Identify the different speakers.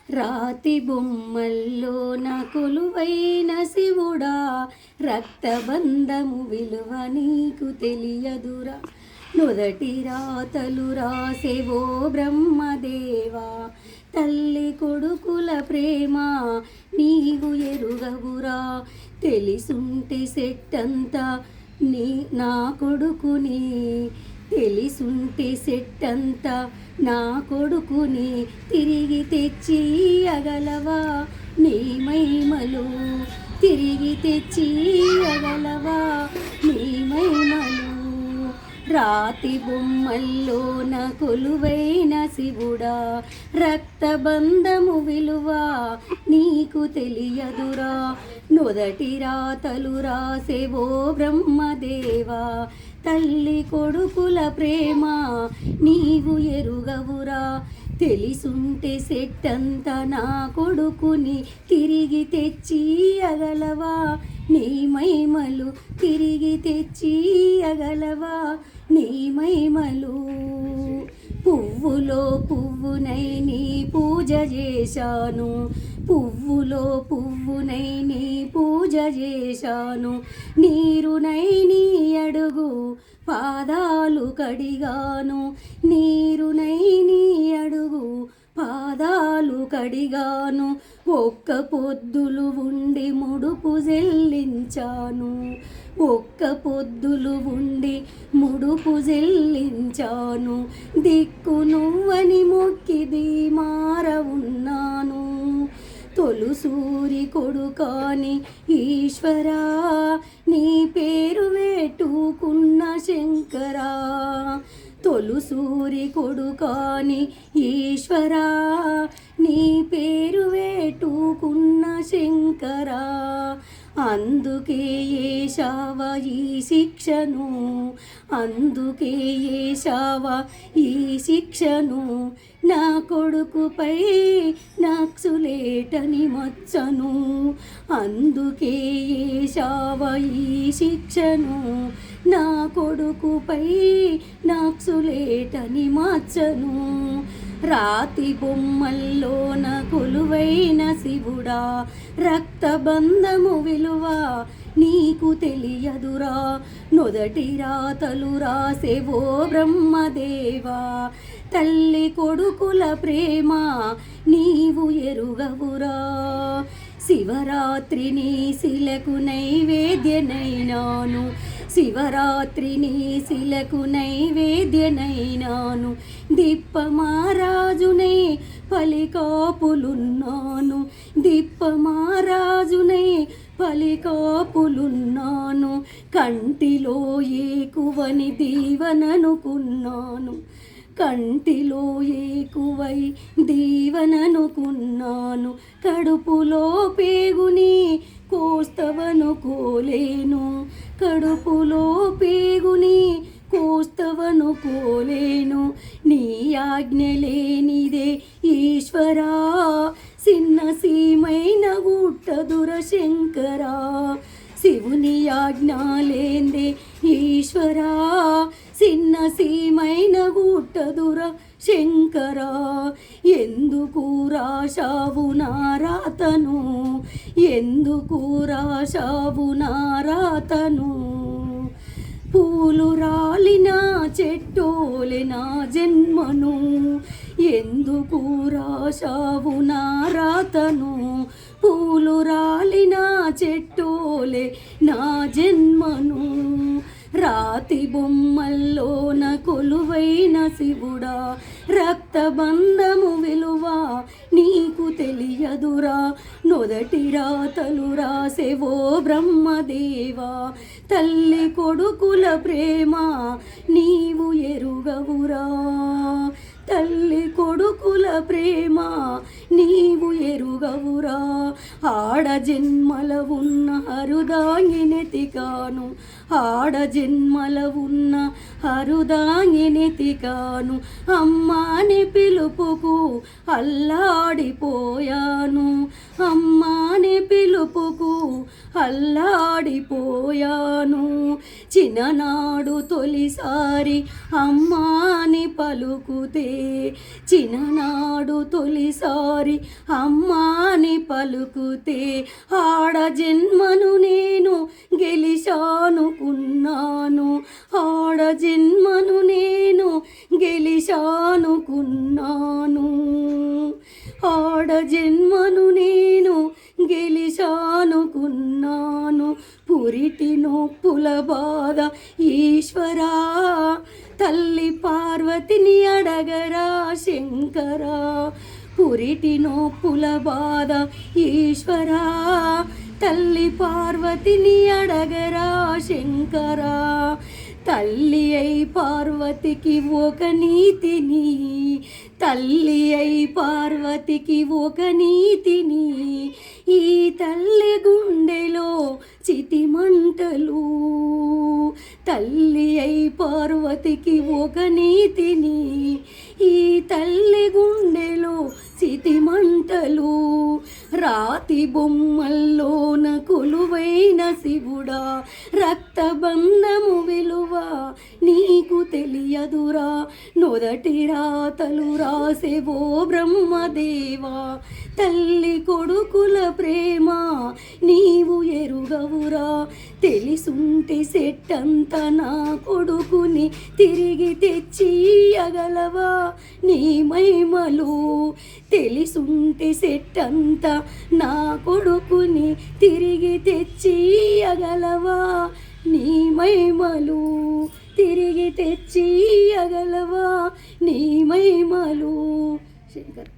Speaker 1: రాతి బొమ్మల్లోన కొలువైన శివుడా, రక్తబంధము విలువ నీకు తెలియదురా. నుదటి రాతలు రాసేవో బ్రహ్మదేవా, తల్లి కొడుకుల ప్రేమ నీవు ఎరుగవురా. తెలిసుంటే సెట్టంతా నా కొడుకుని, తెలిసుంటే సెట్టంతా నా కొడుకుని తిరిగి తెచ్చి అగలవా. నీ మహిమలు తిరిగి తెచ్చి అగలవా, నీ మహిమలు. రాతి బొమ్మల్లోన కొలువైన శివుడా, రక్తబంధము విలువ నీకు తెలియదురా. నుదటి రాతలు రాసేవో బ్రహ్మదేవా, తల్లి కొడుకుల ప్రేమ నీవు ఎరుగవురా. తెలిసుంటే సెట్టంతా నా కొడుకుని తిరిగి తెచ్చి అగలవా. నీ మహిమలు తిరిగి తెచ్చి అగలవా, నీ మహిమలు. పువ్వులో పువ్వునై నీ పూజ చేశాను, పువ్వులో పువ్వునై నీ పూజ చేశాను. నీరునై నీ అడుగు పాదాలు కడిగాను, నీరునై నీ అడుగు పాదాలు కడిగాను. ఒక్క పొద్దులు ఉండి ముడుపు చెల్లించాను, ఒక్క పొద్దులు ఉండి ముడుపు చెల్లించాను. దిక్కు నువ్వని మొక్కి ధీమార ఉన్నాను. తొలుసూరి కొడుకాని ఈశ్వరా, నీ పేరు వేటుకున్న శంకరా. తొలుసూరి కొడుకాని ఈశ్వరా, నీ పేరు వేటుకున్న శంకరా. అందుకే ఏశావ ఈ శిక్షను, అందుకే ఏశావ ఈ శిక్షను. నా కొడుకుపై నక్సులేటని మచ్చను, అందుకే ఏశావ ఈ శిక్షను. నా కొడుకుపై నక్సులేటని మచ్చను. రాతి బొమ్మల్లోన కొలువైన శివుడా, రక్తబంధము విలువ నీకు తెలియదురా. నుదటి రాతలు రాసేవో బ్రహ్మదేవా, తల్లి కొడుకుల ప్రేమ నీవు ఎరుగవురా. శివరాత్రిని శిలకు నైవేద్యనైనాను, శివరాత్రిని శిలకు నైవేద్యనైనాను. దిప్పమారాజునై పలికాపులున్నాను, దిప్పమారాజునై పలికాపులున్నాను. కంటిలో ఏకువని దీవననుకున్నాను, కంటిలో ఏకువై దీవననుకున్నాను. కడుపులో పేగుని కోస్తవనుకోలేను, కడుపులో పేగుని కోస్తవనుకోలేను. నీ ఆజ్ఞ లేనిదే ఈశ్వరా, చిన్న సీమైన గుట్టదుర శంకరా. శివుని ఆజ్ఞ లేందే ఈశ్వరా, చిన్న సీమైన గుట్టదుర శంకరా. ఎందుకు రాశావు నా రాతను, ఎందుకు రాశావు నా రాతను. పూలు రాలిన చెట్టోలే నా జన్మను, ఎందుకు రాశావు నా రాతను. పూలు రాలిన చెట్టోలే నా జన్మను. రాతి బొమ్మల్లోన కొలువైన శివుడా, రక్తబంధము విలువ నీకు తెలియదురా. నుదటి రాతలు రాసేవో బ్రహ్మదేవా, తల్లి కొడుకుల ప్రేమ నీవు ఎరుగవురా. తల్లి కొడుకుల ప్రేమ నీవు ఎరుగవురా. ఆడ జన్మల ఉన్న అరుదాంగినెతికాను, ఆడ జన్మల ఉన్న అరుదాంగినెతికాను. అమ్మాని పిలుపుకు అల్లాడిపోయాను, అమ్మాని పిలుపుకు అల్లాడిపోయాను. చిన్ననాడు తొలిసారి అమ్మాని పలుకుతే, చిన్ననాడు తొలిసారి అమ్మాని పలుకుతే, ఆడ జన్మను నేను గెలిచానుకున్నాను, ఆడ జన్మను నేను గెలిచానుకున్నాను, ఆడ జన్మను నేను గెలిచానుకున్నాను. పురిటి నొప్పుల బాధ ఈశ్వరా, తల్లి పార్వతిని అడగరా శంకరా. పురిటి నొప్పుల బాధ ఈశ్వరా, తల్లి పార్వతిని అడగరా శంకరా. తల్లి అయి పార్వతికి ఒక నీతిని, తల్లి అయి పార్వతికి ఒక నీతిని, ఈ తల్లి గుండెలో చితిమంటలు. తల్లి అయి పార్వతికి ఒక నీతిని, ఈ తల్లి గుండెలో చితిమంటలు. రాతి బొమ్మల్లోన కొలువైన శివుడా, రక్తబంధము విలువ నీకు తెలియదురా. నొదటి రాతలు రాసేవో బ్రహ్మదేవా, తల్లి కొడుకుల ప్రేమ నీవు ఎరుగవురా. తెలిసుంటే సెట్టంత నా కొడుకుని తిరిగి తెచ్చియగలవా నీ మహిమలు. తెలిసుంటే సెట్టంత నా కొడుకుని తిరిగి తెచ్చియగలవా నీ మహిమలు, తిరిగి తెచ్చియగలవా నీ మహిమలు. శంకర్.